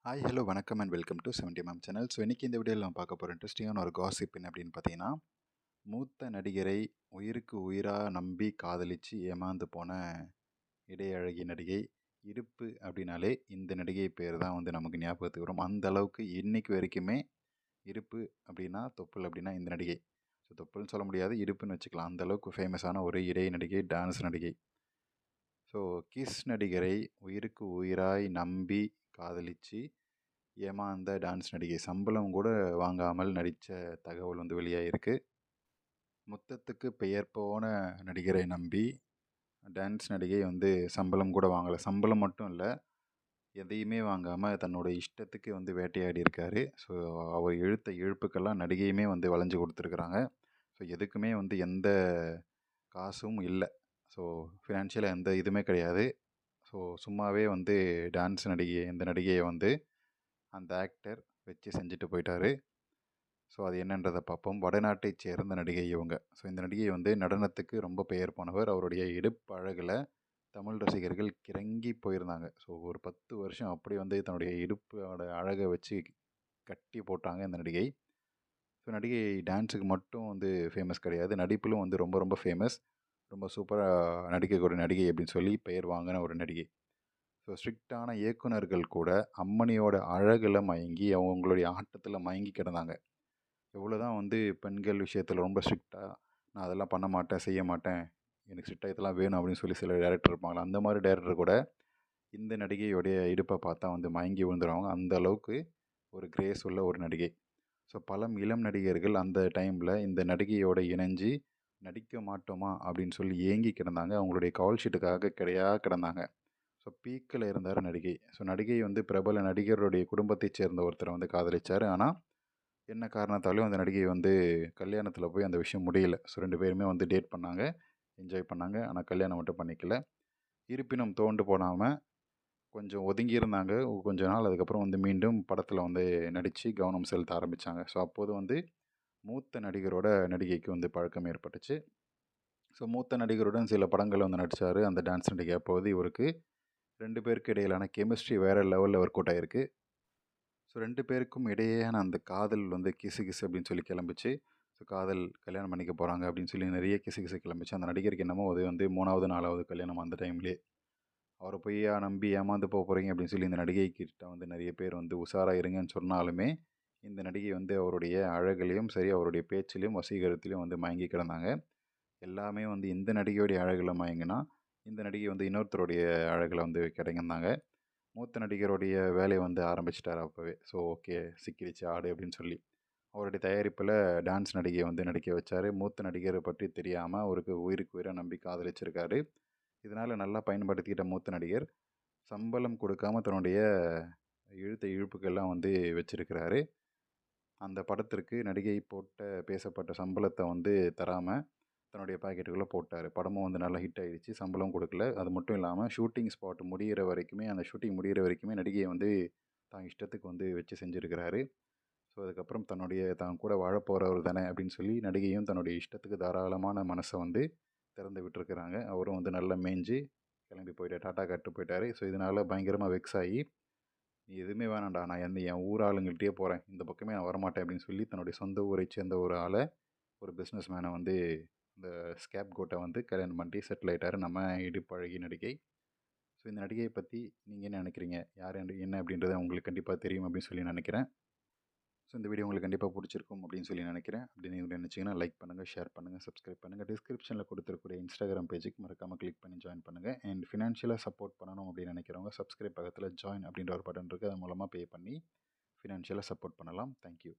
Hi hello வணக்கம் and welcome to 70 ma'am channel. So இன்றைக்கி இந்த வீடியோவில் நம்ம பார்க்க போகிற இன்ட்ரெஸ்டிங்கான ஒரு காசிப் என்ன அப்படின்னு பார்த்தீங்கன்னா, மூத்த நடிகரை உயிருக்கு உயிராக நம்பி காதலிச்சு ஏமாந்து போன இடையழகி நடிகை. இடுப்பு அப்படின்னாலே இந்த நடிகை பேர் தான் வந்து நமக்கு ஞாபகத்துக்கு வரும். அந்த அளவுக்கு இன்னைக்கு வரைக்குமே இடுப்பு அப்படின்னா தொப்புள் அப்படின்னா இந்த நடிகை. ஸோ தொப்புள்னு சொல்ல முடியாது, இடுப்புன்னு வச்சுக்கலாம். அந்த அளவுக்கு ஃபேமஸான ஒரு இடைய நடிகை, டான்ஸ் நடிகை. ஸோ கிஸ் நடிகரை உயிருக்கு உயிராய் நம்பி காதலிச்சு ஏமாந்த டான்ஸ் நடிகை. சம்பளம் கூட வாங்காமல் நடித்த தகவல் வந்து வெளியாகிருக்கு. முத்தத்துக்கு பெயர் போன நடிகரை நம்பி டான்ஸ் நடிகை வந்து சம்பளம் கூட வாங்கலை. சம்பளம் மட்டும் இல்லை, எதையுமே வாங்காமல் தன்னோட இஷ்டத்துக்கு வந்து வேட்டையாடி இருக்காரு. ஸோ அவர் இழுத்த இழுப்புக்கெல்லாம் நடிகையுமே வந்து வளைஞ்சு கொடுத்துருக்குறாங்க. ஸோ எதுக்குமே வந்து எந்த காசும் இல்லை. ஸோ ஃபினான்ஷியலாக எந்த இதுவுமே கிடையாது. ஸோ சும்மாவே வந்து டான்ஸ் நடிகை இந்த நடிகையை வந்து அந்த ஆக்டர் வச்சு செஞ்சுட்டு போயிட்டாரு. ஸோ அது என்னன்றதை பார்ப்போம். வடநாட்டைச் சேர்ந்த நடிகை இவங்க. ஸோ இந்த நடிகை வந்து நடனத்துக்கு ரொம்ப பெயர் போனவர். அவருடைய இடுப்பு அழகில் தமிழ் ரசிகர்கள் கிறங்கி போயிருந்தாங்க. ஸோ ஒரு 10 வருஷம் அப்படி வந்து தன்னுடைய இடுப்போட அழகை வச்சு கட்டி போட்டாங்க இந்த நடிகை. ஸோ நடிகை டான்ஸுக்கு மட்டும் வந்து ஃபேமஸ் கிடையாது, நடிப்பிலும் வந்து ரொம்ப ரொம்ப ஃபேமஸ். ரொம்ப சூப்பராக நடிக்கக்கூடிய நடிகை அப்படின்னு சொல்லி பெயர் வாங்கின ஒரு நடிகை. ஸோ ஸ்ட்ரிக்டான இயக்குனர்கள் கூட அம்மணியோட அழகில் மயங்கி அவங்களுடைய ஆட்டத்தில் மயங்கி கிடந்தாங்க. எவ்வளோ தான் வந்து பெண்கள் விஷயத்தில் ரொம்ப ஸ்ட்ரிக்டாக நான் அதெல்லாம் பண்ண மாட்டேன், செய்ய மாட்டேன், எனக்கு ஸ்ட்ரிக்டாக இதெல்லாம் வேணும் அப்படின்னு சொல்லி சில டேரக்டர் இருப்பாங்களா, அந்த மாதிரி டேரக்டர் கூட இந்த நடிகையோடைய இடுப்பை பார்த்தா வந்து மயங்கி விழுந்துருவாங்க. அந்த அளவுக்கு ஒரு கிரேஸ் உள்ள ஒரு நடிகை. ஸோ பல இளம் நடிகர்கள் அந்த டைமில் இந்த நடிகையோட இணைஞ்சு நடிக்க மாட்டோமா அப்படின்னு சொல்லி ஏங்கி கிடந்தாங்க. அவங்களுடைய கால் ஷீட்டுக்காக கிடந்தாங்க. ஸோ பீக்கில் இருந்தார் நடிகை. ஸோ நடிகை வந்து பிரபல நடிகருடைய குடும்பத்தைச் சேர்ந்த ஒருத்தரை வந்து காதலிச்சார். ஆனால் என்ன காரணத்தாலையும் அந்த நடிகை வந்து கல்யாணத்தில் போய் அந்த விஷயம் முடியல. ஸோ 2 பேருமே வந்து டேட் பண்ணாங்க, என்ஜாய் பண்ணாங்க. ஆனால் கல்யாணம் மட்டும் பண்ணிக்கல. இருப்பினும் துவண்டு போடாமல் கொஞ்சம் ஒதுங்கி இருந்தாங்க கொஞ்ச நாள். அதுக்கப்புறம் வந்து மீண்டும் படத்தில் வந்து நடித்து கவனம் செலுத்த ஆரம்பித்தாங்க. ஸோ அப்போது வந்து மூத்த நடிகரோட நடிகைக்கு வந்து பழக்கம் ஏற்பட்டுச்சு. ஸோ மூத்த நடிகருடன் சில படங்கள் வந்து நடித்தார் அந்த டான்ஸ் நடிகை. அப்போது இவருக்கு 2 பேருக்கு இடையிலான கெமிஸ்ட்ரி வேறு லெவலில் ஒர்க் அவுட் ஆகிருக்கு. ஸோ 2 பேருக்கும் இடையேயான அந்த காதல் வந்து கிசு கிசு அப்படின்னு சொல்லி கிளம்பிச்சு. ஸோ காதல் கல்யாணம் பண்ணிக்க போகிறாங்க அப்படின்னு சொல்லி நிறைய கிசு கிசு கிளம்பிச்சு. அந்த நடிகருக்கு என்னமோ அது வந்து 3வது 4வது கல்யாணம் அந்த டைம்லேயே. அவரை பொய்யா நம்பி ஏமாந்து போகிறீங்க அப்படின்னு சொல்லி இந்த நடிகை கிட்ட வந்து நிறைய பேர் வந்து உஷாராக இருங்கன்னு சொன்னாலுமே இந்த நடிகை வந்து அவருடைய அழகுலையும் சரி, அவருடைய பேச்சிலையும் வசீகரத்திலையும் வந்து மயங்கி கிடந்தாங்க. எல்லாமே வந்து இந்த நடிகையோடைய அழகில் மயங்கினா இந்த நடிகை வந்து இன்னொருத்தருடைய அழகில் வந்து கிடங்கிருந்தாங்க. மூத்த நடிகருடைய வேலையை வந்து ஆரம்பிச்சிட்டார் அப்போவே. ஸோ ஓகே, சிக்கிடுச்சு ஆடு அப்படின்னு சொல்லி அவருடைய தயாரிப்பில் டான்ஸ் நடிகையை வந்து நடிக்க வச்சார். மூத்த நடிகரை பற்றி தெரியாமல் அவருக்கு உயிருக்கு உயிராக நம்பி காதலிச்சிருக்காரு. இதனால் நல்லா பயன்படுத்திக்கிட்ட மூத்த நடிகர் சம்பளம் கொடுக்காம தன்னுடைய இழுத்த இழுப்புக்கெல்லாம் வந்து வச்சிருக்கிறாரு. அந்த படத்திற்கு நடிகை போட்ட பேசப்பட்ட சம்பளத்தை வந்து தராமல் தன்னுடைய பாக்கெட்டுக்குள்ளே போட்டார். படமும் வந்து நல்லா ஹிட் ஆகிடுச்சு, சம்பளம் கொடுக்கல. அது மட்டும் இல்லாமல் ஷூட்டிங் ஸ்பாட் முடிகிற வரைக்குமே அந்த ஷூட்டிங் முடிகிற வரைக்குமே நடிகையை வந்து தான் இஷ்டத்துக்கு வந்து வச்சு செஞ்சுருக்கிறாரு. ஸோ அதுக்கப்புறம் தான் கூட வாழப்போகிறவர் தானே அப்படின்னு சொல்லி நடிகையும் தன்னுடைய இஷ்டத்துக்கு தாராளமான மனசை வந்து திறந்து விட்டுருக்குறாங்க. அவரும் வந்து நல்லா மேய்ஞ்சு கிளம்பி போயிட்டார், டாட்டா காட்டு போயிட்டார். ஸோ இதனால் பயங்கரமாக வெக்ஸ் ஆகி நீ எதுவுமே வேணாம்டா, நான் என் ஊர் ஆளுங்கள்ட்டே போகிறேன், இந்த பக்கமே நான் வரமாட்டேன் அப்படின்னு சொல்லி தன்னுடைய சொந்த ஊரை சேர்ந்த ஒரு ஆளை, ஒரு பிஸ்னஸ் மேனை வந்து இந்த ஸ்கேப் கோட்டை வந்து கல்யாணம் பண்ணி செட்டில் ஆகிட்டார் நம்ம இடுப்பழகி நடிகை. ஸோ இந்த நடிகையை பற்றி நீங்கள் என்ன நினைக்கிறீங்க, யார் என்ன அப்படின்றத உங்களுக்கு கண்டிப்பாக தெரியும் அப்படின்னு சொல்லி நினைக்கிறேன். ஸோ இந்த வீடியோ உங்களுக்கு கண்டிப்பாக பிடிச்சிருக்கும் அப்படின்னு சொல்லி நினைக்கிறேன். அப்படி நீங்கள் நினச்சிங்கன்னா லைக் பண்ணுங்கள், ஷேர் பண்ணுங்கள், சப்ஸ்கிரைப் பண்ணுங்கள். டிஸ்கிரிப்ஷனில் கொடுத்துருக்கூடிய இன்ஸ்டாகிராம் பேஜுக்கு மறக்காமல் கிளிக் பண்ணி ஜாயின் பண்ணுங்கள். அண்ட் ஃபினான்ஷியலாக சப்போர்ட் பண்ணணும் அப்படின்னு நினைக்கிறவங்க சப்ஸ்கிரைப் பக்கத்தில் ஜாயின் அப்படின்ற ஒரு பட்டன் இருக்குது, அது மூலமாக பே பண்ணி ஃபினான்ஷியலாக சப்போர்ட் பண்ணலாம். தேங்க்யூ.